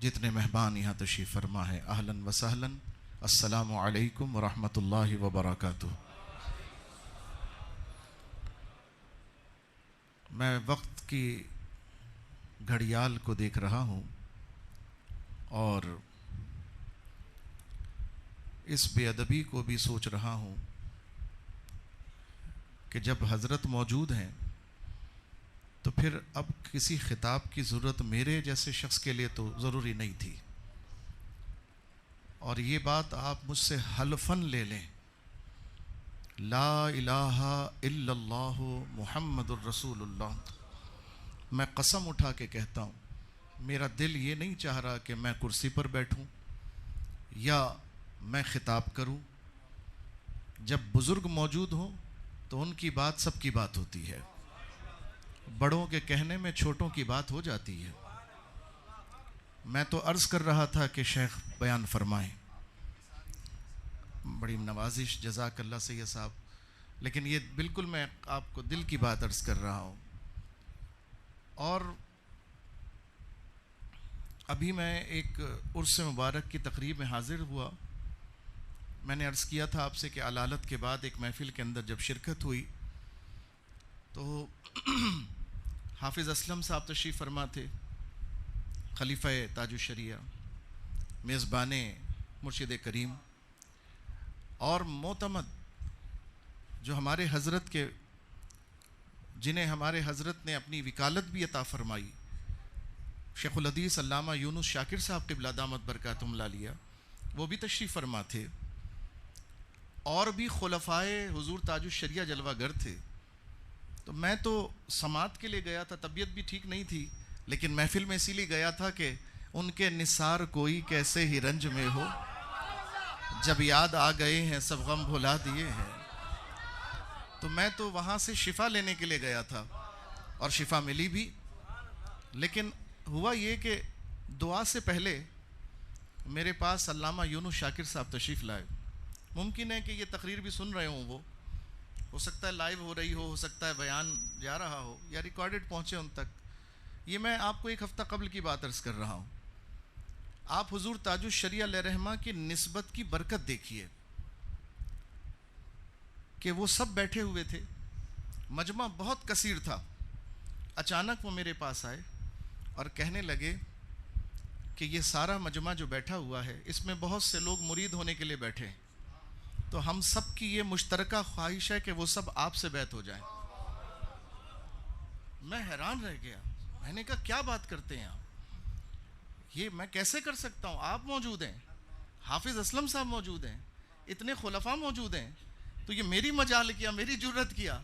جتنے مہمان یہاں تشریف فرما ہے اہلاً و سہلاً، السلام علیکم ورحمۃ اللہ وبرکاتہ۔ میں وقت کی گھڑیال کو دیکھ رہا ہوں اور اس بے ادبی کو بھی سوچ رہا ہوں کہ جب حضرت موجود ہیں تو پھر اب کسی خطاب کی ضرورت میرے جیسے شخص کے لیے تو ضروری نہیں تھی، اور یہ بات آپ مجھ سے حلفاً لے لیں، لا الہ الا اللہ محمد الرسول اللہ، میں قسم اٹھا کے کہتا ہوں میرا دل یہ نہیں چاہ رہا کہ میں کرسی پر بیٹھوں یا میں خطاب کروں۔ جب بزرگ موجود ہوں تو ان کی بات سب کی بات ہوتی ہے، بڑوں کے کہنے میں چھوٹوں کی بات ہو جاتی ہے۔ میں تو عرض کر رہا تھا کہ شیخ بیان فرمائیں، بڑی نوازش، جزاک اللہ سید صاحب، لیکن یہ بالکل میں آپ کو دل کی بات عرض کر رہا ہوں۔ اور ابھی میں ایک عرس مبارک کی تقریب میں حاضر ہوا۔ میں نے عرض کیا تھا آپ سے کہ علالت کے بعد ایک محفل کے اندر جب شرکت ہوئی تو حافظ اسلم صاحب تشریف فرما تھے، خلیفہ تاج الشریعہ، میزبان مرشد کریم، اور معتمد جو ہمارے حضرت کے، جنہیں ہمارے حضرت نے اپنی وکالت بھی عطا فرمائی، شیخ الحدیث علامہ یونس شاکر صاحب قبلہ دامت برکاتہم العالیہ، وہ بھی تشریف فرما تھے، اور بھی خلفائے حضور تاج الشریعہ جلوہ گر تھے۔ تو میں تو سماعت کے لیے گیا تھا، طبیعت بھی ٹھیک نہیں تھی، لیکن محفل میں اسی لیے گیا تھا کہ ان کے نثار کوئی کیسے ہی رنج میں ہو، جب یاد آ گئے ہیں سب غم بھلا دیے ہیں۔ تو میں تو وہاں سے شفا لینے کے لیے گیا تھا اور شفا ملی بھی، لیکن ہوا یہ کہ دعا سے پہلے میرے پاس علامہ یونس شاکر صاحب تشریف لائے۔ ممکن ہے کہ یہ تقریر بھی سن رہے ہوں، وہ ہو سکتا ہے لائیو ہو رہی ہو سکتا ہے بیان جا رہا ہو یا ریکارڈڈ پہنچے ان تک۔ یہ میں آپ کو ایک ہفتہ قبل کی بات عرض کر رہا ہوں۔ آپ حضور تاج الشریعہ علیہ رحمہ کی نسبت کی برکت دیکھیے کہ وہ سب بیٹھے ہوئے تھے، مجمع بہت کثیر تھا، اچانک وہ میرے پاس آئے اور کہنے لگے کہ یہ سارا مجمع جو بیٹھا ہوا ہے اس میں بہت سے لوگ مرید ہونے کے لیے بیٹھے ہیں، تو ہم سب کی یہ مشترکہ خواہش ہے کہ وہ سب آپ سے بیعت ہو جائیں۔ میں حیران رہ گیا، میں نے کہا کیا بات کرتے ہیں آپ، یہ میں کیسے کر سکتا ہوں؟ آپ موجود ہیں، حافظ اسلم صاحب موجود ہیں، اتنے خلفاء موجود ہیں، تو یہ میری مجال کیا، میری جرت کیا؟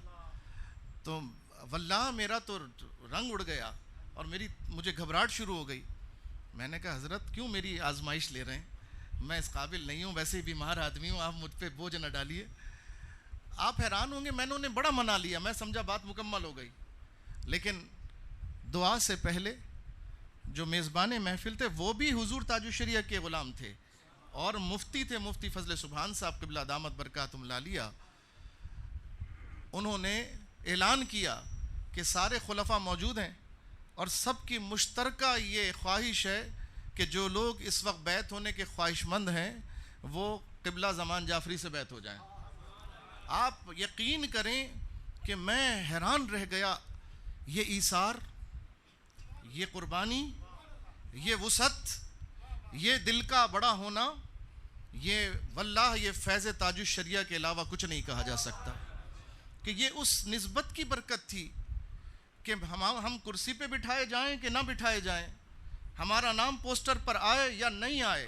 تو واللہ میرا تو رنگ اڑ گیا اور مجھے گھبراہٹ شروع ہو گئی۔ میں نے کہا حضرت کیوں میری آزمائش لے رہے ہیں؟ میں اس قابل نہیں ہوں، ویسے ہی بیمار آدمی ہوں، آپ مجھ پہ بوجھ نہ ڈالیے۔ آپ حیران ہوں گے، میں نے انہیں بڑا منا لیا، میں سمجھا بات مکمل ہو گئی، لیکن دعا سے پہلے جو میزبان محفل تھے وہ بھی حضور تاج الشریعہ کے غلام تھے اور مفتی تھے، مفتی فضل سبحان صاحب قبلہ دامت برکاتہم العالیہ۔ انہوں نے اعلان کیا کہ سارے خلفاء موجود ہیں اور سب کی مشترکہ یہ خواہش ہے کہ جو لوگ اس وقت بیعت ہونے کے خواہش مند ہیں وہ قبلہ زمان جعفری سے بیعت ہو جائیں۔ آپ یقین کریں کہ میں حیران رہ گیا، یہ ایثار، یہ قربانی، یہ وسعت، یہ دل کا بڑا ہونا، یہ واللہ یہ فیض تاج الشریعہ کے علاوہ کچھ نہیں کہا جا سکتا، کہ یہ اس نسبت کی برکت تھی کہ ہم کرسی پہ بٹھائے جائیں کہ نہ بٹھائے جائیں، ہمارا نام پوسٹر پر آئے یا نہیں آئے،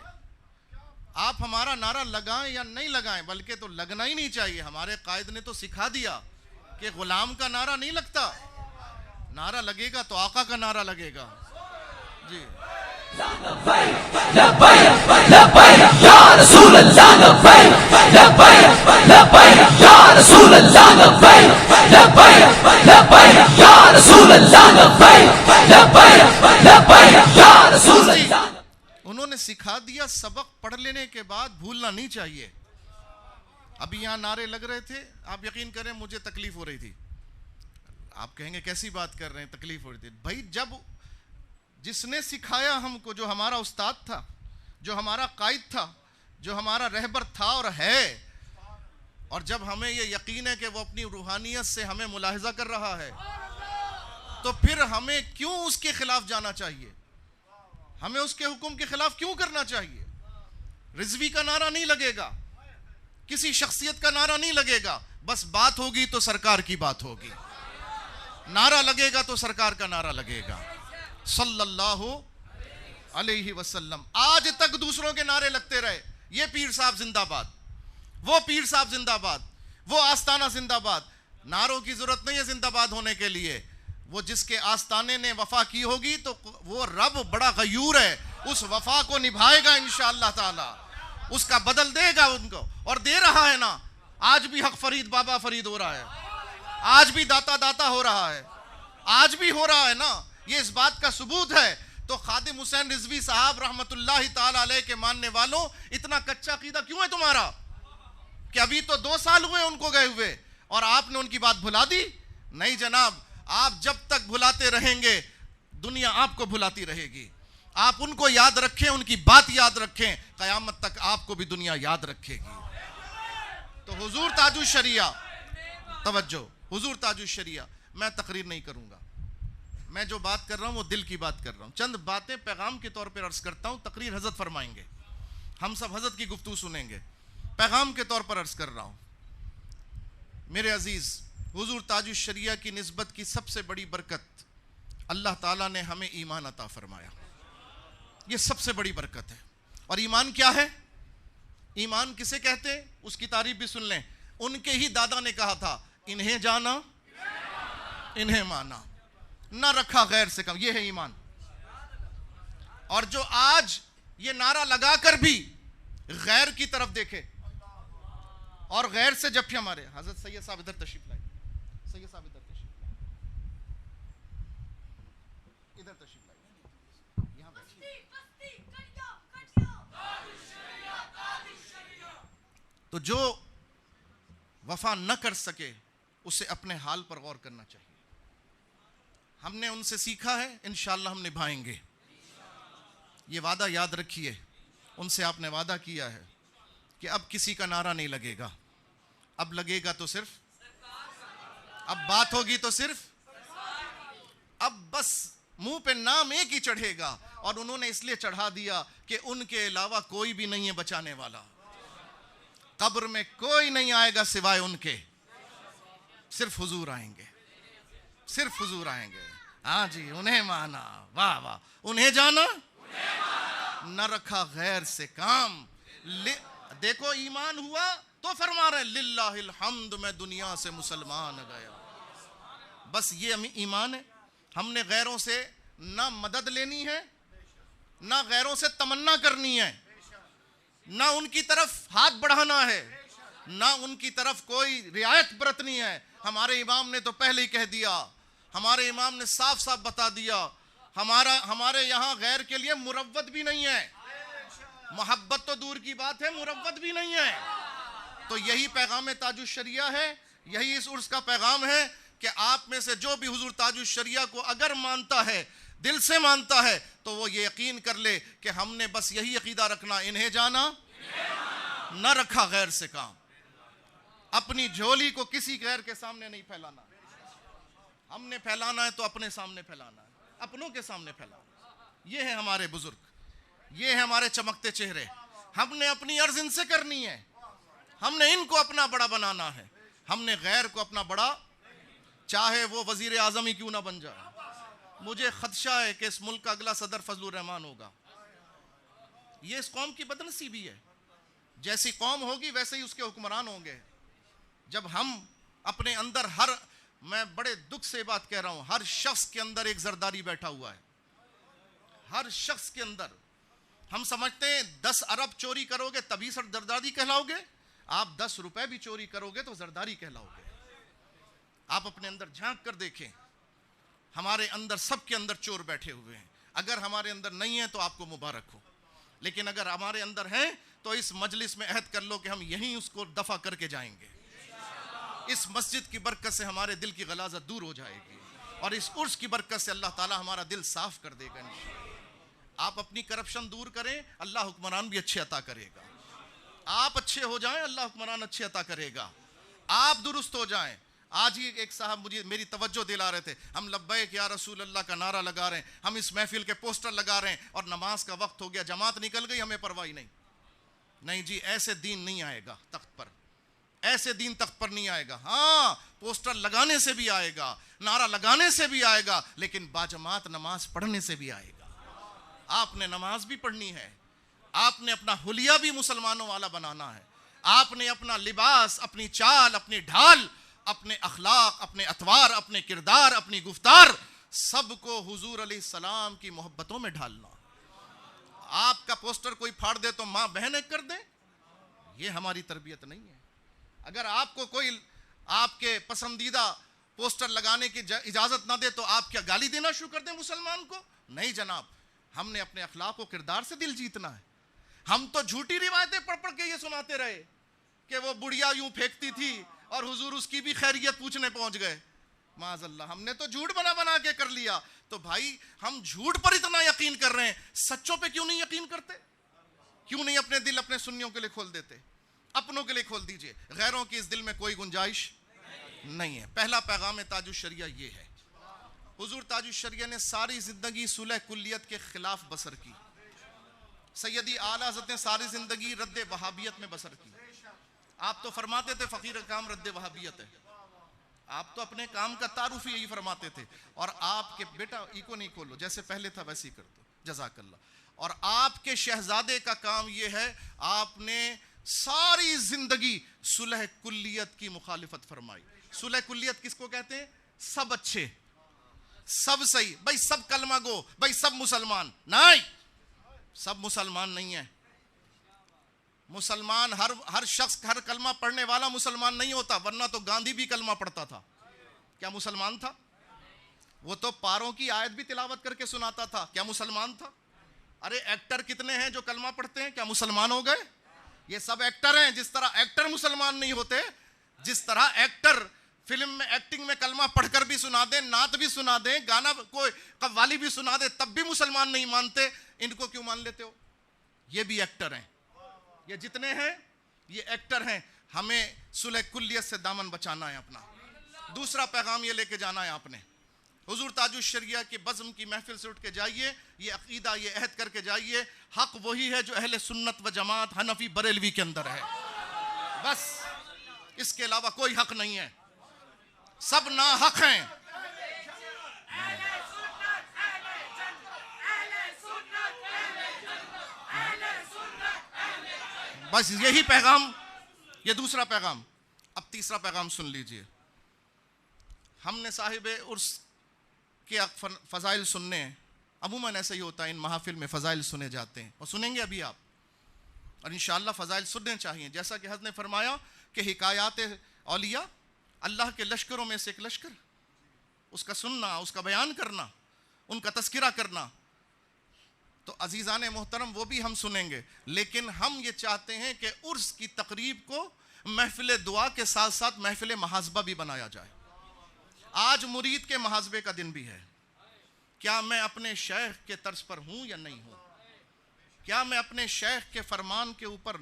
آپ ہمارا نعرہ لگائیں یا نہیں لگائیں، بلکہ تو لگنا ہی نہیں چاہیے۔ ہمارے قائد نے تو سکھا دیا کہ غلام کا نعرہ نہیں لگتا، نعرہ لگے گا تو آقا کا نعرہ لگے گا۔ جی لبیک لبیک لبیک یا رسول اللہ، لبیک لبیک لبیک یا رسول اللہ، لبیک لبیک لبیک یا رسول اللہ، لبیک لبیک لبیک یا رسول اللہ۔ انہوں نے سکھا دیا، سبق پڑھ لینے کے بعد بھولنا نہیں چاہیے۔ ابھی یہاں نعرے لگ رہے تھے، آپ یقین کریں مجھے تکلیف ہو رہی تھی۔ آپ کہیں گے کیسی بات کر رہے ہیں، تکلیف ہو رہی تھی؟ بھائی جس نے سکھایا ہم کو، جو ہمارا استاد تھا، جو ہمارا قائد تھا، جو ہمارا رہبر تھا اور ہے، اور جب ہمیں یہ یقین ہے کہ وہ اپنی روحانیت سے ہمیں ملاحظہ کر رہا ہے، تو پھر ہمیں کیوں اس کے خلاف جانا چاہیے؟ ہمیں اس کے حکم کے خلاف کیوں کرنا چاہیے؟ رضوی کا نعرہ نہیں لگے گا، کسی شخصیت کا نعرہ نہیں لگے گا، بس بات ہوگی تو سرکار کی بات ہوگی، نعرہ لگے گا تو سرکار کا نعرہ لگے گا صلی اللہ علیہ وسلم۔ آج تک دوسروں کے نعرے لگتے رہے، یہ پیر صاحب زندہ باد، وہ پیر صاحب زندہ باد، وہ آستانہ زندہ باد۔ نعروں کی ضرورت نہیں ہے زندہ باد ہونے کے لیے، وہ جس کے آستانے نے وفا کی ہوگی تو وہ رب بڑا غیور ہے، اس وفا کو نبھائے گا انشاءاللہ تعالی، اس کا بدل دے گا ان کو، اور دے رہا ہے نا۔ آج بھی حق فرید بابا فرید ہو رہا ہے، آج بھی داتا داتا ہو رہا ہے، آج بھی ہو رہا ہے نا، یہ اس بات کا ثبوت ہے۔ تو خادم حسین رضوی صاحب رحمت اللہ تعالی علیہ کے ماننے والوں، اتنا کچا عقیدہ کیوں ہے تمہارا کہ ابھی تو 2 سال ہوئے ان کو گئے ہوئے اور آپ نے ان کی بات بھلا دی؟ نہیں جناب، آپ جب تک بھلاتے رہیں گے دنیا آپ کو بھلاتی رہے گی۔ آپ ان کو یاد رکھیں، ان کی بات یاد رکھیں، قیامت تک آپ کو بھی دنیا یاد رکھے گی۔ تو حضور تاج الشریعہ، توجہ، حضور تاج الشریعہ، میں تقریر نہیں کروں گا، میں جو بات کر رہا ہوں وہ دل کی بات کر رہا ہوں، چند باتیں پیغام کے طور پر عرض کرتا ہوں، تقریر حضرت فرمائیں گے، ہم سب حضرت کی گفتگو سنیں گے، پیغام کے طور پر عرض کر رہا ہوں۔ میرے عزیز، حضور تاج الشریعہ کی نسبت کی سب سے بڑی برکت، اللہ تعالیٰ نے ہمیں ایمان عطا فرمایا، یہ سب سے بڑی برکت ہے۔ اور ایمان کیا ہے؟ ایمان کسے کہتے ہیں؟ اس کی تعریف بھی سن لیں، ان کے ہی دادا نے کہا تھا، انہیں جانا انہیں مانا، نہ رکھا غیر سے کم، یہ ہے ایمان۔ اور جو آج یہ نعرہ لگا کر بھی غیر کی طرف دیکھے اور غیر سے جھپیاں مارے، حضرت سید صاحب ادھر تشریف لائے، سید صاحب ادھر تشریف لائے، ادھر تشریف لائے، یہاں بیٹھیے۔ تو جو وفا نہ کر سکے اسے اپنے حال پر غور کرنا چاہیے۔ ہم نے ان سے سیکھا ہے، انشاءاللہ ہم نبھائیں گے، یہ وعدہ یاد رکھیے۔ ان سے آپ نے وعدہ کیا ہے کہ اب کسی کا نعرہ نہیں لگے گا، اب لگے گا تو صرف، اب بات ہوگی تو صرف، اب بس منہ پہ نام ایک ہی چڑھے گا، اور انہوں نے اس لیے چڑھا دیا کہ ان کے علاوہ کوئی بھی نہیں ہے بچانے والا، قبر میں کوئی نہیں آئے گا سوائے ان کے، صرف حضور آئیں گے، صرف حضور آئیں گے۔ ہاں جی، انہیں مانا، واہ واہ، انہیں جانا، نہ رکھا غیر سے کام۔ دیکھو ایمان ہوا تو فرما رہے للہ الحمد، میں دنیا سے مسلمان گیا۔ بس یہ ایمان ہے۔ ہم نے غیروں سے نہ مدد لینی ہے، نہ غیروں سے تمنا کرنی ہے، نہ ان کی طرف ہاتھ بڑھانا ہے، نہ ان کی طرف کوئی رعایت برتنی ہے۔ ہمارے امام نے تو پہلے ہی کہہ دیا، ہمارے امام نے صاف صاف بتا دیا، ہمارے یہاں غیر کے لیے مروت بھی نہیں ہے، محبت تو دور کی بات ہے، مروت بھی نہیں ہے۔ تو یہی پیغام تاج الشریعہ ہے، یہی اس عرس کا پیغام ہے کہ آپ میں سے جو بھی حضور تاج الشریعہ کو اگر مانتا ہے، دل سے مانتا ہے، تو وہ یہ یقین کر لے کہ ہم نے بس یہی عقیدہ رکھنا، انہیں جانا، نہ رکھا غیر سے کام۔ اپنی جھولی کو کسی غیر کے سامنے نہیں پھیلانا، ہم نے پھیلانا ہے تو اپنے سامنے پھیلانا ہے، اپنوں کے سامنے پھیلانا۔ یہ ہے ہمارے بزرگ، یہ ہے ہمارے چمکتے چہرے۔ ہم نے اپنی عرض ان سے کرنی ہے، ہم نے ان کو اپنا بڑا بنانا ہے، ہم نے غیر کو اپنا بڑا، چاہے وہ وزیر اعظم ہی کیوں نہ بن جائے۔ مجھے خدشہ ہے کہ اس ملک کا اگلا صدر فضل الرحمان ہوگا۔ یہ اس قوم کی بدنصیبی ہے، جیسی قوم ہوگی ویسے ہی اس کے حکمران ہوں گے۔ جب ہم اپنے اندر میں بڑے دکھ سے بات کہہ رہا ہوں، ہر شخص کے اندر ایک زرداری بیٹھا ہوا ہے، ہر شخص کے اندر۔ ہم سمجھتے ہیں 10 ارب چوری کرو گے تبھی زرداری کہلاؤ گے، آپ 10 روپے بھی چوری کرو گے تو زرداری کہلاؤ گے۔ آپ اپنے اندر جھانک کر دیکھیں، ہمارے اندر، سب کے اندر چور بیٹھے ہوئے ہیں۔ اگر ہمارے اندر نہیں ہے تو آپ کو مبارک ہو، لیکن اگر ہمارے اندر ہیں تو اس مجلس میں عہد کر لو کہ ہم یہیں اس کو دفع کر کے جائیں گے۔ اس مسجد کی برکت سے ہمارے دل کی غلاظت دور ہو جائے گی، اور اس عرس کی برکت سے اللہ تعالی ہمارا دل صاف کر دے گا انشاءاللہ۔ آپ اپنی کرپشن دور کریں، اللہ حکمران بھی اچھے عطا کرے گا۔ آپ اچھے ہو جائیں، اللہ حکمران اچھے عطا کرے گا۔ آپ درست ہو جائیں۔ آج ہی ایک صاحب مجھے میری توجہ دلا رہے تھے، ہم لبیک یا رسول اللہ کا نعرہ لگا رہے ہیں، ہم اس محفل کے پوسٹر لگا رہے ہیں اور نماز کا وقت ہو گیا، جماعت نکل گئی، ہمیں پرواہ نہیں۔ نہیں جی، ایسے دین نہیں آئے گا تخت پر، ایسے دین تخت پر نہیں آئے گا۔ ہاں، پوسٹر لگانے سے بھی آئے گا، نعرہ لگانے سے بھی آئے گا، لیکن باجماعت نماز پڑھنے سے بھی آئے گا۔ آپ نے نماز بھی پڑھنی ہے، آپ نے اپنا حلیہ بھی مسلمانوں والا بنانا ہے، آپ نے اپنا لباس، اپنی چال، اپنی ڈھال، اپنے اخلاق، اپنے اطوار، اپنے کردار، اپنی گفتار، سب کو حضور علیہ السلام کی محبتوں میں ڈھالنا۔ آپ کا پوسٹر کوئی پھاڑ دے تو ماں بہنیں کر دیں، یہ ہماری تربیت نہیں ہے۔ اگر آپ کو کوئی آپ کے پسندیدہ پوسٹر لگانے کی اجازت نہ دے تو آپ کیا گالی دینا شروع کر دیں مسلمان کو؟ نہیں جناب، ہم نے اپنے اخلاق و کردار سے دل جیتنا ہے۔ ہم تو جھوٹی روایتیں پڑھ پڑھ کے یہ سناتے رہے کہ وہ بڑھیا یوں پھینکتی تھی اور حضور اس کی بھی خیریت پوچھنے پہنچ گئے۔ معاذ اللہ، ہم نے تو جھوٹ بنا بنا کے کر لیا۔ تو بھائی، ہم جھوٹ پر اتنا یقین کر رہے ہیں، سچوں پہ کیوں نہیں یقین کرتے؟ کیوں نہیں اپنے دل اپنے سنیوں کے لیے کھول دیتے؟ اپنوں کے لیے کھول دیجئے، غیروں کی اس دل میں کوئی گنجائش نہیں ہے۔ پہلا پیغام تاج الشریعہ یہ ہے۔ حضور تاج الشریعہ نے ساری زندگی صلح کلیت کے خلاف بسر کی۔ سیدی اعلیٰ حضرت نے ساری زندگی رد وہابیت میں بسر کی۔ آپ تو فرماتے تھے فقیر کام رد وہابیت ہے، آپ تو اپنے کام کا تعارف ہی یہی فرماتے تھے۔ اور آپ کے بیٹا ایکو نہیں کھولو، جیسے پہلے تھا ویسے ہی کر دو، جزاک اللہ۔ اور آپ کے شہزادے کا کام یہ ہے، آپ نے ساری زندگی صلح کلیت کی مخالفت فرمائی۔ صلح کلیت کس کو کہتے ہیں؟ سب اچھے، سب صحیح، بھائی سب کلمہ گو، بھائی سب مسلمان۔ نہیں، سب مسلمان نہیں ہیں۔ مسلمان ہر شخص، ہر کلمہ پڑھنے والا مسلمان نہیں ہوتا، ورنہ تو گاندھی بھی کلمہ پڑھتا تھا، کیا مسلمان تھا؟ وہ تو پاروں کی آیت بھی تلاوت کر کے سناتا تھا، کیا مسلمان تھا؟ ارے ایکٹر کتنے ہیں جو کلمہ پڑھتے ہیں، کیا مسلمان ہو گئے؟ یہ سب ایکٹر ہیں۔ جس طرح ایکٹر مسلمان نہیں ہوتے، جس طرح ایکٹر فلم میں ایکٹنگ میں کلمہ پڑھ کر بھی سنا دیں، نعت بھی سنا دیں، گانا کوئی قوالی بھی سنا دے، تب بھی مسلمان نہیں مانتے، ان کو کیوں مان لیتے ہو؟ یہ بھی ایکٹر ہیں، یہ جتنے ہیں یہ ایکٹر ہیں۔ ہمیں صلح کلیت سے دامن بچانا ہے اپنا۔ دوسرا پیغام یہ لے کے جانا ہے آپ نے، حضور تاج الشریعہ کی بزم کی محفل سے اٹھ کے جائیے، یہ عقیدہ، یہ عہد کر کے جائیے، حق وہی ہے جو اہل سنت و جماعت حنفی بریلوی کے اندر ہے، بس اس کے علاوہ کوئی حق نہیں ہے، سب ناحق ہیں۔ بس یہی پیغام، یہ دوسرا پیغام۔ اب تیسرا پیغام سن لیجئے۔ ہم نے صاحب عرس کے فضائل سننے ہیں، عموماً ایسا ہی ہوتا ہے، ان محافل میں فضائل سنے جاتے ہیں اور سنیں گے ابھی آپ، اور انشاءاللہ فضائل سننے چاہیے۔ جیسا کہ حضرت نے فرمایا کہ حکایات اولیاء اللہ کے لشکروں میں سے ایک لشکر، اس کا سننا، اس کا بیان کرنا، ان کا تذکرہ کرنا، تو عزیزان محترم وہ بھی ہم سنیں گے، لیکن ہم یہ چاہتے ہیں کہ عرس کی تقریب کو محفل دعا کے ساتھ ساتھ محفل محاسبہ بھی بنایا جائے۔ آج مرید کے محاسبے کا دن بھی ہے۔ کیا میں اپنے شیخ کے طرز پر ہوں یا نہیں ہوں؟ کیا میں اپنے شیخ کے فرمان کے اوپر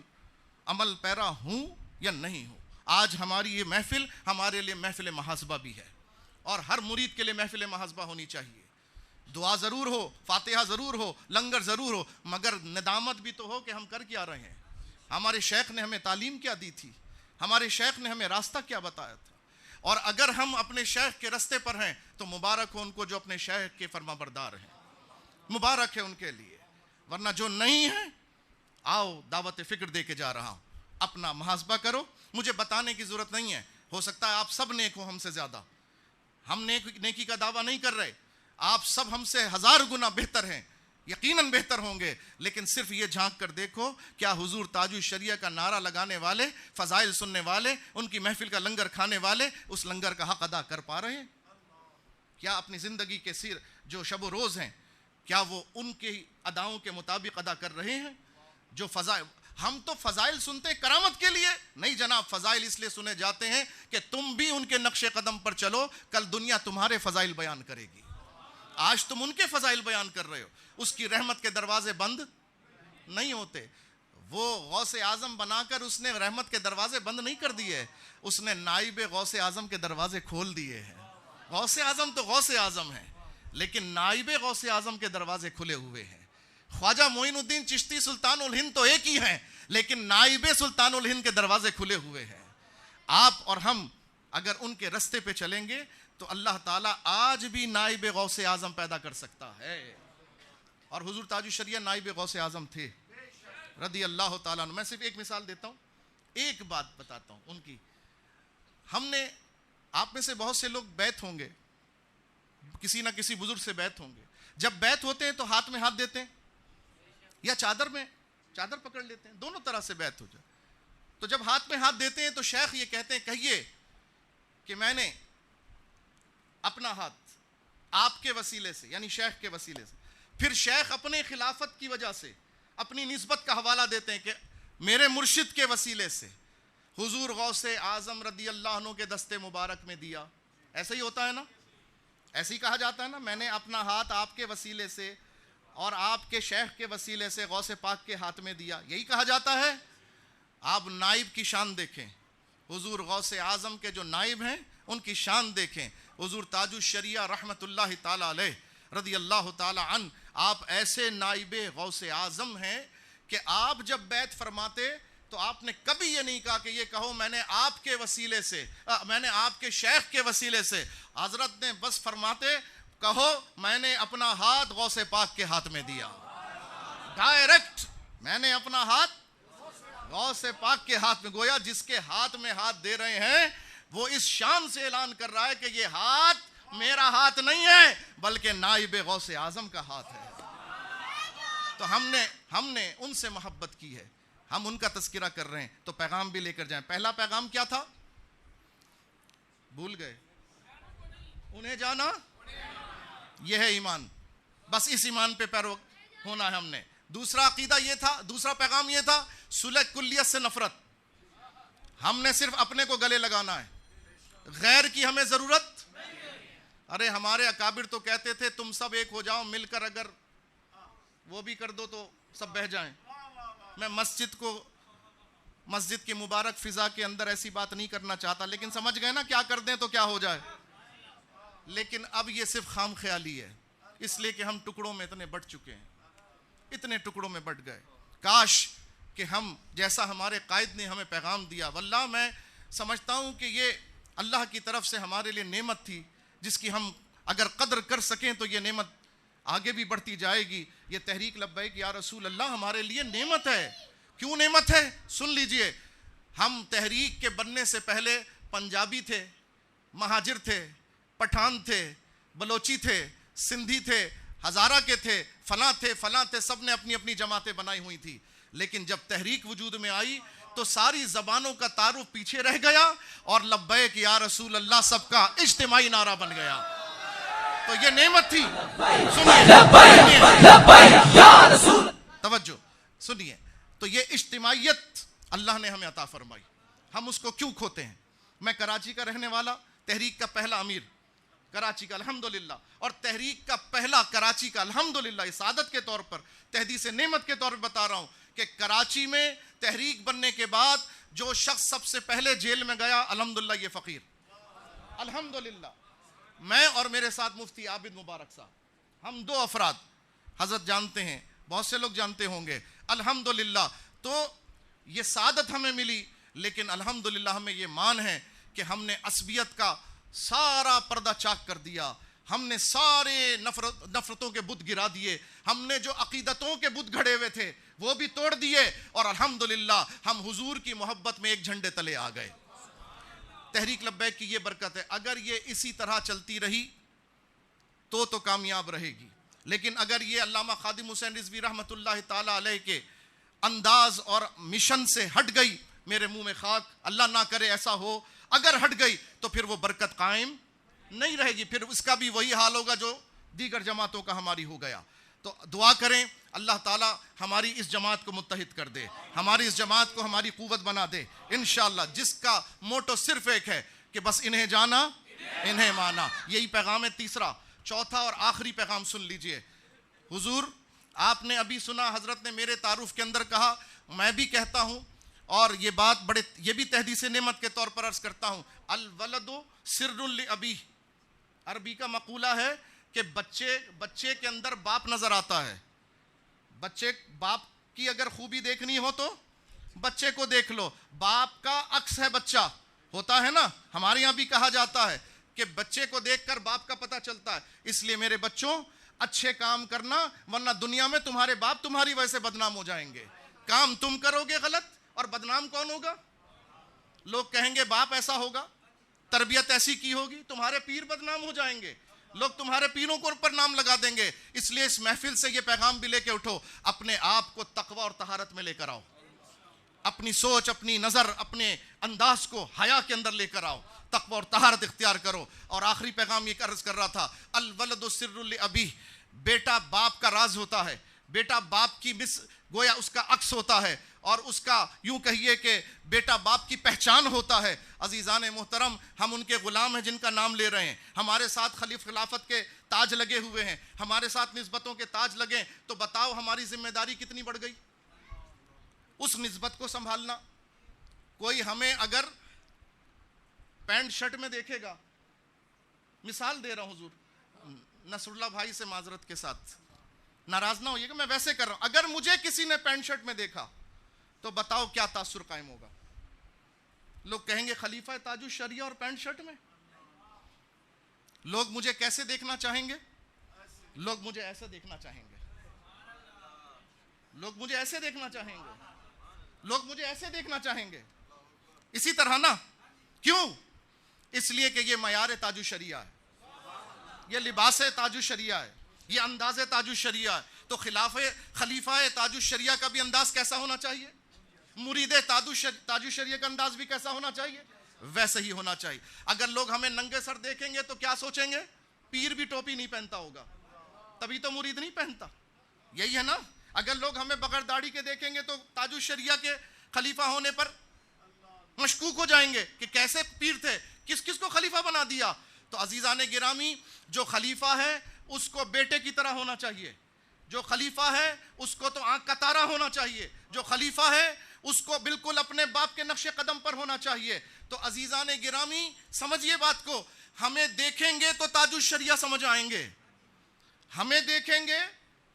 عمل پیرا ہوں یا نہیں ہوں؟ آج ہماری یہ محفل ہمارے لیے محفل محاسبہ بھی ہے، اور ہر مرید کے لیے محفل محاسبہ ہونی چاہیے۔ دعا ضرور ہو، فاتحہ ضرور ہو، لنگر ضرور ہو، مگر ندامت بھی تو ہو کہ ہم کر کیا رہے ہیں۔ ہمارے شیخ نے ہمیں تعلیم کیا دی تھی، ہمارے شیخ نے ہمیں راستہ کیا بتایا تھا، اور اگر ہم اپنے شیخ کے راستے پر ہیں تو مبارک ہو ان کو جو اپنے شیخ کے فرما بردار ہیں، مبارک ہے ان کے لیے، ورنہ جو نہیں ہے، آؤ دعوت فکر دے کے جا رہا ہوں، اپنا محاسبہ کرو۔ مجھے بتانے کی ضرورت نہیں ہے، ہو سکتا ہے آپ سب نیک ہو ہم سے زیادہ، ہم نیکی کا دعویٰ نہیں کر رہے، آپ سب ہم سے 1000 گنا بہتر ہیں، یقیناً بہتر ہوں گے، لیکن صرف یہ جھانک کر دیکھو، کیا حضور تاج الشریعہ کا نعرہ لگانے والے، فضائل سننے والے، ان کی محفل کا لنگر کھانے والے اس لنگر کا حق ادا کر پا رہے ہیں؟ کیا اپنی زندگی کے جو شب و روز ہیں، کیا وہ ان کی اداؤں کے مطابق ادا کر رہے ہیں؟ جو فضائل ہم تو فضائل سنتے ہیں کرامت کے لیے نہیں جناب، فضائل اس لیے سنے جاتے ہیں کہ تم بھی ان کے نقش قدم پر چلو، کل دنیا تمہارے فضائل بیان کرے گی۔ آج تم ان کے فضائل بیان کر رہے ہو، اس کی رحمت کے دروازے بند نہیں ہوتے۔ وہ غوث اعظم بنا کر اس نے رحمت کے دروازے بند نہیں کر دیے، اس نے نائب غوث اعظم کے دروازے کھول دیے ہیں۔ غوث اعظم تو غوث اعظم ہے، لیکن نائب غوث اعظم کے دروازے کھلے ہوئے ہیں۔ خواجہ معین الدین چشتی سلطان الہند تو ایک ہی ہیں، لیکن نائب سلطان الہند کے دروازے کھلے ہوئے ہیں۔ آپ اور ہم اگر ان کے رستے پہ چلیں گے تو اللہ تعالیٰ آج بھی نائب غوث اعظم پیدا کر سکتا ہے۔ اور حضور تاج الشریعہ نائب غوث اعظم تھے رضی اللہ تعالیٰ عنہ۔ میں صرف ایک مثال دیتا ہوں، ایک بات بتاتا ہوں ان کی۔ ہم نے، آپ میں سے بہت سے لوگ بیعت ہوں گے، کسی نہ کسی بزرگ سے بیعت ہوں گے۔ جب بیعت ہوتے ہیں تو ہاتھ میں ہاتھ دیتے ہیں یا چادر میں چادر پکڑ لیتے ہیں، دونوں طرح سے بیعت ہو جائے۔ تو جب ہاتھ میں ہاتھ دیتے ہیں تو شیخ یہ کہتے ہیں کہیے کہ میں نے اپنا ہاتھ آپ کے وسیلے سے، یعنی شیخ کے وسیلے سے، پھر شیخ اپنے خلافت کی وجہ سے اپنی نسبت کا حوالہ دیتے ہیں کہ میرے مرشد کے وسیلے سے حضور غوث اعظم رضی اللہ عنہ کے دستے مبارک میں دیا۔ ایسا ہی ہوتا ہے نا، ایسے ہی کہا جاتا ہے نا، میں نے اپنا ہاتھ آپ کے وسیلے سے اور آپ کے شیخ کے وسیلے سے غوث پاک کے ہاتھ میں دیا، یہی کہا جاتا ہے۔ آپ نائب کی شان دیکھیں، حضور غوث اعظم کے جو نائب ہیں ان کی شان دیکھیں۔ حضور تاج الشریعہ رحمت اللہ تعالی علیہ رضی اللہ تعالی عنہ، آپ ایسے نائب غوث اعظم ہیں کہ آپ جب بیعت فرماتے تو آپ نے کبھی یہ نہیں کہا کہ یہ کہو میں نے آپ کے وسیلے سے، میں نے آپ کے شیخ کے وسیلے سے۔ حضرت نے بس فرماتے کہو میں نے اپنا ہاتھ غوث پاک کے ہاتھ میں دیا، ڈائریکٹ میں نے اپنا ہاتھ غوث پاک کے ہاتھ میں۔ گویا جس کے ہاتھ میں ہاتھ دے رہے ہیں وہ اس شان سے اعلان کر رہا ہے کہ یہ ہاتھ میرا ہاتھ نہیں ہے بلکہ نائب غوث اعظم کا ہاتھ ہے۔ تو ہم نے ان سے محبت کی ہے، ہم ان کا تذکرہ کر رہے ہیں، تو پیغام بھی لے کر جائیں۔ پہلا پیغام کیا تھا؟ بھول گئے؟ انہیں جانا یہ ہے ایمان، بس اس ایمان پہ پیرو ہونا ہے ہم نے۔ دوسرا عقیدہ یہ تھا، دوسرا پیغام یہ تھا صلح کلیت سے نفرت۔ ہم نے صرف اپنے کو گلے لگانا ہے، غیر کی ہمیں ضرورت۔ ارے ہمارے اکابر تو کہتے تھے تم سب ایک ہو جاؤ مل کر، اگر وہ بھی کر دو تو سب بہہ جائیں۔ میں مسجد کی مبارک فضا کے اندر ایسی بات نہیں کرنا چاہتا، لیکن سمجھ گئے نا کیا کر دیں تو کیا ہو جائے۔ لیکن اب یہ صرف خام خیالی ہے، اس لیے کہ ہم ٹکڑوں میں اتنے بٹ چکے ہیں، اتنے ٹکڑوں میں بٹ گئے۔ کاش کہ ہم جیسا ہمارے قائد نے ہمیں پیغام دیا، واللہ میں سمجھتا ہوں کہ یہ اللہ کی طرف سے ہمارے لیے نعمت تھی، جس کی ہم اگر قدر کر سکیں تو یہ نعمت آگے بھی بڑھتی جائے گی۔ یہ تحریک لبیک یا رسول اللہ ہمارے لیے نعمت ہے۔ کیوں نعمت ہے؟ سن لیجئے، ہم تحریک کے بننے سے پہلے پنجابی تھے، مہاجر تھے، پٹھان تھے، بلوچی تھے، سندھی تھے، ہزارہ کے تھے، فلاں تھے، سب نے اپنی اپنی جماعتیں بنائی ہوئی تھی۔ لیکن جب تحریک وجود میں آئی تو ساری زبانوں کا تعارف پیچھے رہ گیا اور لبیک یا رسول اللہ سب کا اجتماعی نعرہ بن گیا۔ تو یہ نعمت تھی۔ توجہ سنیے، تو یہ اجتماعیت اللہ نے ہمیں عطا فرمائی، ہم اس کو کیوں کھوتے ہیں؟ میں کراچی کا رہنے والا، تحریک کا پہلا امیر کراچی کا الحمدللہ، اور تحریک کا پہلا کراچی کا الحمدللہ، اس عادت کے طور پر، تحدیث نعمت کے طور پر بتا رہا ہوں کہ کراچی میں تحریک بننے کے بعد جو شخص سب سے پہلے جیل میں گیا الحمدللہ یہ فقیر، الحمدللہ میں اور میرے ساتھ مفتی عابد مبارک صاحب، ہم دو افراد، حضرت جانتے ہیں، بہت سے لوگ جانتے ہوں گے، الحمدللہ۔ تو یہ سعادت ہمیں ملی، لیکن الحمدللہ ہمیں یہ مان ہے کہ ہم نے عصبیت کا سارا پردہ چاک کر دیا، ہم نے سارے نفرتوں کے بت گرا دیے، ہم نے جو عقیدتوں کے بت گھڑے ہوئے تھے وہ بھی توڑ دیے، اور الحمدللہ ہم حضور کی محبت میں ایک جھنڈے تلے آ گئے۔ تحریک لبیک کی یہ برکت ہے۔ اگر یہ اسی طرح چلتی رہی تو کامیاب رہے گی، لیکن اگر یہ علامہ خادم حسین رضوی رحمت اللہ تعالی علیہ کے انداز اور مشن سے ہٹ گئی، میرے منہ میں خاک، اللہ نہ کرے ایسا ہو، اگر ہٹ گئی تو پھر وہ برکت قائم نہیں رہے گی، پھر اس کا بھی وہی حال ہوگا جو دیگر جماعتوں کا ہماری ہو گیا۔ تو دعا کریں اللہ تعالیٰ ہماری اس جماعت کو متحد کر دے, ہماری اس جماعت کو ہماری قوت بنا دے انشاءاللہ, جس کا موٹو صرف ایک ہے کہ بس انہیں جانا انہیں مانا. یہی پیغام ہے تیسرا. چوتھا اور آخری پیغام سن لیجئے. حضور آپ نے ابھی سنا, حضرت نے میرے تعارف کے اندر کہا, میں بھی کہتا ہوں اور یہ بھی تحدیث نعمت کے طور پر عرض کرتا ہوں, الولد سر لابیہ. عربی کا مقولہ ہے کہ بچے کے اندر باپ نظر آتا ہے. باپ کی اگر خوبی دیکھنی ہو تو بچے کو دیکھ لو, باپ کا عکس ہے بچہ, ہوتا ہے نا, ہمارے یہاں بھی کہا جاتا ہے کہ بچے کو دیکھ کر باپ کا پتہ چلتا ہے. اس لیے میرے بچوں اچھے کام کرنا, ورنہ دنیا میں تمہارے باپ تمہاری وجہ سے بدنام ہو جائیں گے. کام تم کرو گے غلط اور بدنام کون ہوگا؟ لوگ کہیں گے باپ ایسا ہوگا, تربیت ایسی کی ہوگی, تمہارے پیر بدنام ہو جائیں گے, لوگ تمہارے پیروں کو اوپر نام لگا دیں گے. اس لیے اس محفل سے یہ پیغام بھی لے کے اٹھو, اپنے آپ کو تقوی اور طہارت میں لے کر آؤ, اپنی سوچ, اپنی نظر, اپنے انداز کو حیا کے اندر لے کر آؤ, تقوی اور طہارت اختیار کرو. اور آخری پیغام یہ عرض کر رہا تھا, الولد سر لابیہ. بیٹا باپ کا راز ہوتا ہے, بیٹا باپ کی گویا اس کا عکس ہوتا ہے, اور اس کا یوں کہیے کہ بیٹا باپ کی پہچان ہوتا ہے. عزیزان محترم, ہم ان کے غلام ہیں جن کا نام لے رہے ہیں. ہمارے ساتھ خلافت کے تاج لگے ہوئے ہیں, ہمارے ساتھ نسبتوں کے تاج لگے, تو بتاؤ ہماری ذمہ داری کتنی بڑھ گئی اس نسبت کو سنبھالنا. کوئی ہمیں اگر پینٹ شرٹ میں دیکھے گا, مثال دے رہا ہوں حضور, نصر اللہ بھائی سے معذرت کے ساتھ ناراض نہ ہوئیے گا, میں ویسے کر رہا ہوں, اگر مجھے کسی نے پینٹ شرٹ میں دیکھا تو بتاؤ کیا تاثر قائم ہوگا؟ لوگ کہیں گے خلیفہ تاج الشریعہ اور پینٹ شرٹ میں. لوگ مجھے کیسے دیکھنا چاہیں گے؟ لوگ مجھے ایسے دیکھنا چاہیں گے, لوگ مجھے ایسے دیکھنا چاہیں گے, لوگ مجھے ایسے دیکھنا چاہیں گے. اسی طرح نا, کیوں؟ اس لیے کہ یہ معیار تاج الشریعہ ہے, یہ لباس تاج الشریعہ ہے, یہ انداز تاج الشریعہ ہے. تو خلیفہ تاج الشریعہ کا بھی انداز کیسا ہونا چاہیے؟ مرید تاج الشریعہ کا انداز بھی کیسا ہونا چاہیے؟ ویسے ہی ہونا چاہیے. اگر لوگ ہمیں ننگے سر دیکھیں گے تو کیا سوچیں گے؟ پیر بھی ٹوپی نہیں پہنتا ہوگا, تبھی تو مرید نہیں پہنتا. یہی ہے نا. اگر لوگ ہمیں بغیر داڑھی کے دیکھیں گے تو تاج الشریعہ کے خلیفہ ہونے پر مشکوک ہو جائیں گے کہ کیسے پیر تھے, کس کو خلیفہ بنا دیا. تو عزیزان گرامی, جو خلیفہ ہے اس کو بیٹے کی طرح ہونا چاہیے, جو خلیفہ ہے اس کو تو آنکھ کا تارا ہونا چاہیے, جو خلیفہ ہے اس کو بالکل اپنے باپ کے نقش قدم پر ہونا چاہیے. تو عزیزان گرامی سمجھیے بات کو, ہمیں دیکھیں گے تو تاج الشریعہ سمجھ آئیں گے, ہمیں دیکھیں گے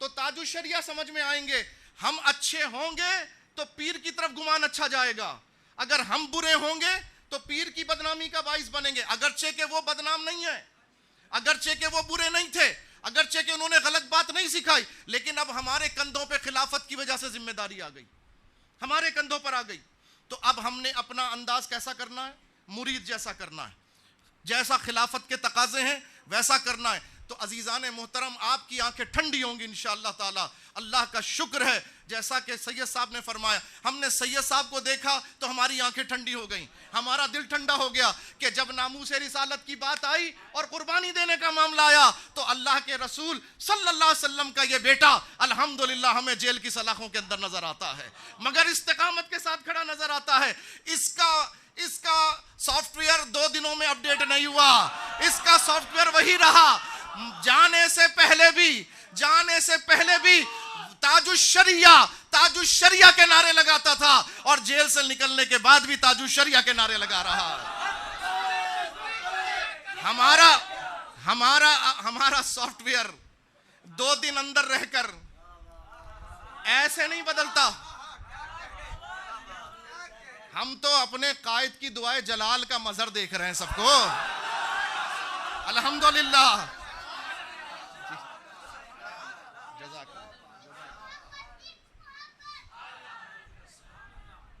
تو تاج الشریعہ سمجھ میں آئیں گے. ہم اچھے ہوں گے تو پیر کی طرف گمان اچھا جائے گا, اگر ہم برے ہوں گے تو پیر کی بدنامی کا باعث بنیں گے. اگرچہ کہ وہ بدنام نہیں ہے, اگرچہ کہ وہ برے نہیں تھے, اگرچہ کہ انہوں نے غلط بات نہیں سکھائی, لیکن اب ہمارے کندھوں پہ خلافت کی وجہ سے ذمہ داری آ گئی, ہمارے کندھوں پر آ گئی. تو اب ہم نے اپنا انداز کیسا کرنا ہے؟ مرید جیسا کرنا ہے, جیسا خلافت کے تقاضے ہیں ویسا کرنا ہے. تو عزیزان محترم, آپ کی آنکھیں ٹھنڈی ہوں گی انشاءاللہ تعالی. اللہ کا شکر ہے, جیسا کہ سید صاحب نے فرمایا, ہم نے سید صاحب کو دیکھا تو ہماری آنکھیں ٹھنڈی ہو گئیں, ہمارا دل ٹھنڈا ہو گیا کہ جب ناموس رسالت کی بات آئی اور قربانی دینے کا معاملہ آیا تو اللہ کے رسول صلی اللہ علیہ وسلم کا یہ بیٹا الحمدللہ ہمیں جیل کی سلاخوں کے اندر نظر آتا ہے, مگر استقامت کے ساتھ کھڑا نظر آتا ہے. اس کا سافٹ ویئر 2 دنوں میں اپڈیٹ نہیں ہوا, اس کا سافٹ ویئر وہی رہا. جانے سے پہلے بھی تاج الشریعہ کے نعرے لگاتا تھا, اور جیل سے نکلنے کے بعد بھی تاج الشریعہ کے نعرے لگا رہا. ہمارا سافٹ ویئر 2 دن اندر رہ کر ایسے نہیں بدلتا. ہم تو اپنے قائد کی دعائے جلال کا منظر دیکھ رہے ہیں سب کو, الحمدللہ.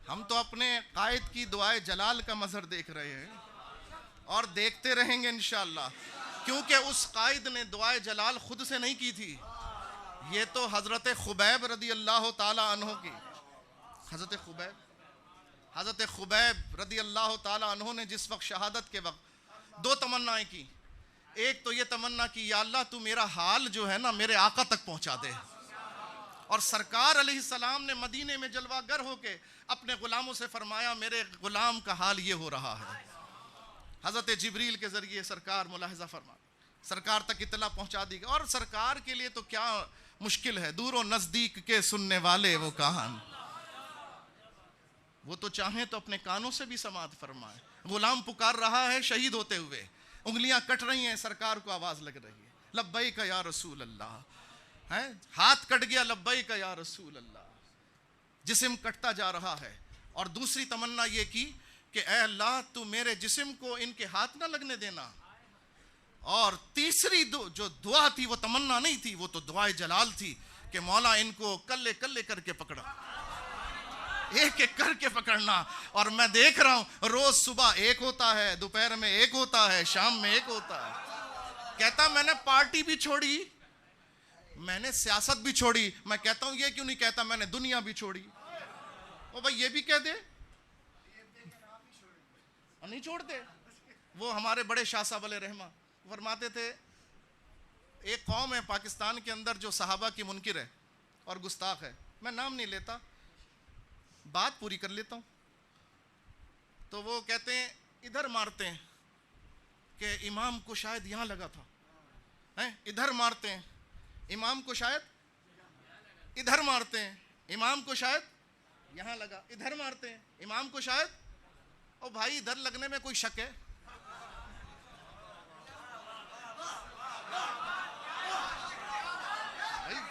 ہم تو اپنے قائد کی دعائے جلال کا منظر دیکھ رہے ہیں اور دیکھتے رہیں گے انشاءاللہ, کیونکہ اس قائد نے دعائے جلال خود سے نہیں کی تھی, یہ تو حضرت خبیب رضی اللہ تعالی عنہ کی, حضرت خبیب رضی اللہ تعالی عنہ نے جس وقت شہادت کے وقت 2 تمنائیں کی. ایک تو یہ تمنا کی یا اللہ تو میرا حال جو ہے نا میرے آقا تک پہنچا دے. اور سرکار علیہ السلام نے مدینے میں جلوہ گر ہو کے اپنے غلاموں سے فرمایا میرے غلام کا حال یہ ہو رہا ہے. حضرت جبریل کے ذریعے سرکار ملاحظہ فرما, سرکار تک اطلاع پہنچا دی گئی. اور سرکار کے لیے تو کیا مشکل ہے, دور و نزدیک کے سننے والے وہ کہاں, وہ تو چاہیں تو اپنے کانوں سے بھی سماعت فرمائے. غلام پکار رہا ہے شہید ہوتے ہوئے, انگلیاں کٹ رہی ہیں, سرکار کو آواز لگ رہی ہے لبیک یا رسول اللہ, ہاتھ کٹ گیا لبیک یا رسول اللہ, جسم کٹتا جا رہا ہے. اور دوسری تمنا یہ کی کہ اے اللہ تو میرے جسم کو ان کے ہاتھ نہ لگنے دینا. اور تیسری جو دعا تھی وہ تمنا نہیں تھی, وہ تو دعائے جلال تھی کہ مولا ان کو کلے کلے کر کے پکڑا, ایک ایک کر کے پکڑنا. اور میں دیکھ رہا ہوں روز صبح ایک ہوتا ہے, دوپہر میں ایک ہوتا ہے, شام میں ایک ہوتا ہے. کہتا میں نے پارٹی بھی چھوڑی, میں نے سیاست بھی چھوڑی. میں کہتا ہوں یہ کیوں نہیں کہتا میں نے دنیا بھی چھوڑی. او بھائی یہ بھی کہہ دے, نہیں چھوڑتے. وہ ہمارے بڑے شاہ صاحب علیہ رحمہ فرماتے تھے ایک قوم ہے پاکستان کے اندر جو صحابہ کی منکر ہے اور گستاخ ہے, میں نام نہیں لیتا, بات پوری کر لیتا ہوں. تو وہ کہتے ہیں ادھر مارتے ہیں کہ امام کو شاید یہاں لگا تھا, ادھر مارتے ہیں امام کو شاید ادھر مارتے ہیں, امام کو شاید یہاں لگا, ادھر مارتے ہیں امام کو شاید. او بھائی ادھر لگنے میں کوئی شک ہے؟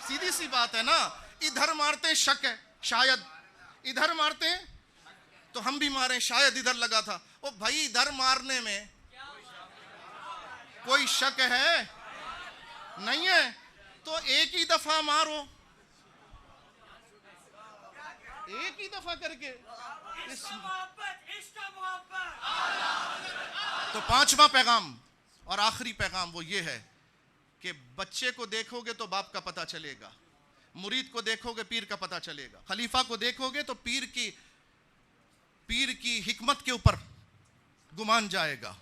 سیدھی سی بات ہے نا, ادھر مارتے ہیں شک ہے, شاید ادھر مارتے ہیں تو ہم بھی ماریں, شاید ادھر لگا تھا. او بھائی ادھر مارنے میں کوئی شک ہے نہیں ہے تو ایک ہی دفعہ مارو, ایک ہی دفعہ کر کے. تو پانچواں پیغام اور آخری پیغام وہ یہ ہے کہ بچے کو دیکھو گے تو باپ کا پتہ چلے گا, مرید کو دیکھو گے پیر کا پتہ چلے گا, خلیفہ کو دیکھو گے تو پیر کی حکمت کے اوپر گمان جائے گا,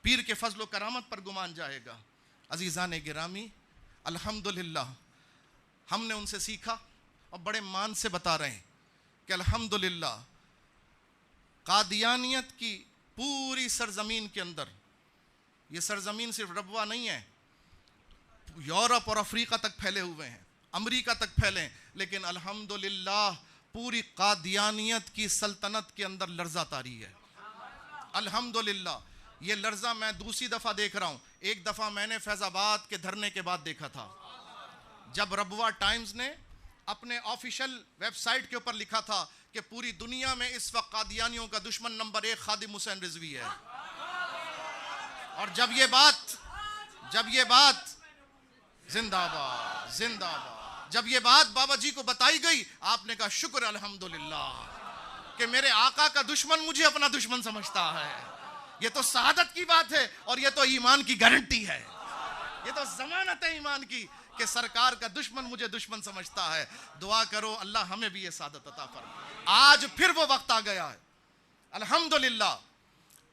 پیر کے فضل و کرامت پر گمان جائے گا. عزیزان گرامی, الحمدللہ ہم نے ان سے سیکھا اور بڑے مان سے بتا رہے ہیں کہ الحمدللہ قادیانیت کی پوری سرزمین کے اندر, یہ سرزمین صرف ربوہ نہیں ہے, یورپ اور افریقہ تک پھیلے ہوئے ہیں, امریکہ تک پھیلے ہیں, لیکن الحمدللہ پوری قادیانیت کی سلطنت کے اندر لرزہ طاری ہے. الحمدللہ یہ لرزہ میں دوسری دفعہ دیکھ رہا ہوں. ایک دفعہ میں نے فیض آباد کے دھرنے کے بعد دیکھا تھا جب ربوہ ٹائمز نے اپنے آفیشل ویب سائٹ کے اوپر لکھا تھا کہ پوری دنیا میں اس وقت قادیانیوں کا دشمن نمبر 1 خادم حسین رضوی ہے. اور جب یہ بات زندہ باد زندہ باد, جب یہ بات بابا جی کو بتائی گئی آپ نے کہا شکر الحمدللہ کہ میرے آقا کا دشمن مجھے اپنا دشمن سمجھتا ہے. یہ تو سعادت کی بات ہے اور یہ تو ایمان کی گارنٹی ہے, یہ تو ضمانت ہے ایمان کی کہ سرکار کا دشمن مجھے دشمن سمجھتا ہے. دعا کرو اللہ ہمیں بھی یہ سعادت عطا فرمائے. آج پھر وہ وقت آ گیا ہے الحمدللہ.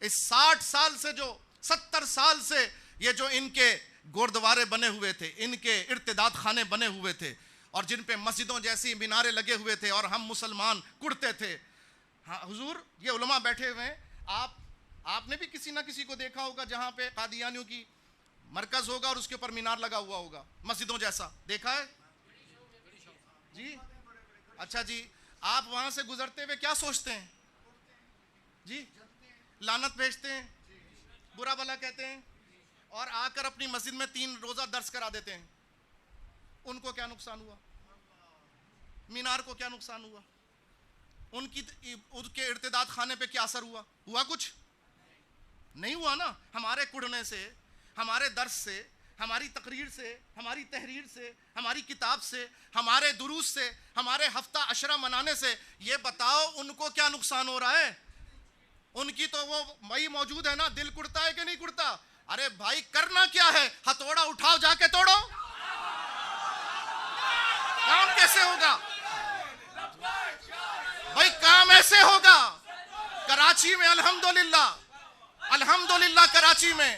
اس 60 سال سے جو 70 سال سے یہ جو ان کے گوردوارے بنے ہوئے تھے, ان کے ارتداد خانے بنے ہوئے تھے اور جن پہ مسجدوں جیسی مینارے لگے ہوئے تھے اور ہم مسلمان کڑتے تھے. ہاں حضور یہ علماء بیٹھے ہوئے ہیں, آپ نے بھی کسی نہ کسی کو دیکھا ہوگا جہاں پہ قادیانیوں کی مرکز ہوگا اور اس کے اوپر مینار لگا ہوا ہوگا مسجدوں جیسا, دیکھا ہے جی؟ اچھا جی, آپ وہاں سے گزرتے ہوئے کیا سوچتے ہیں جی؟ لعنت بھیجتے ہیں, برا بھلا کہتے ہیں اور آ کر اپنی مسجد میں 3 روزہ درس کرا دیتے ہیں. ان کو کیا نقصان ہوا؟ مینار کو کیا نقصان ہوا؟ ان کے ارتداد خانے پہ کیا اثر ہوا؟ ہوا کچھ نہیں ہوا نا. ہمارے کڑنے سے, ہمارے درس سے, ہماری تقریر سے, ہماری تحریر سے, ہماری کتاب سے, ہمارے دروس سے, ہمارے ہفتہ عشرہ منانے سے, یہ بتاؤ ان کو کیا نقصان ہو رہا ہے؟ ان کی تو وہ مئی موجود ہے نا, دل کڑتا ہے کہ نہیں کڑتا؟ ارے بھائی کرنا کیا ہے, ہتھوڑا اٹھاؤ جا کے توڑو. کام کیسے ہوگا بھائی؟ کام ایسے ہوگا. کراچی میں الحمدللہ کراچی میں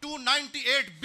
298B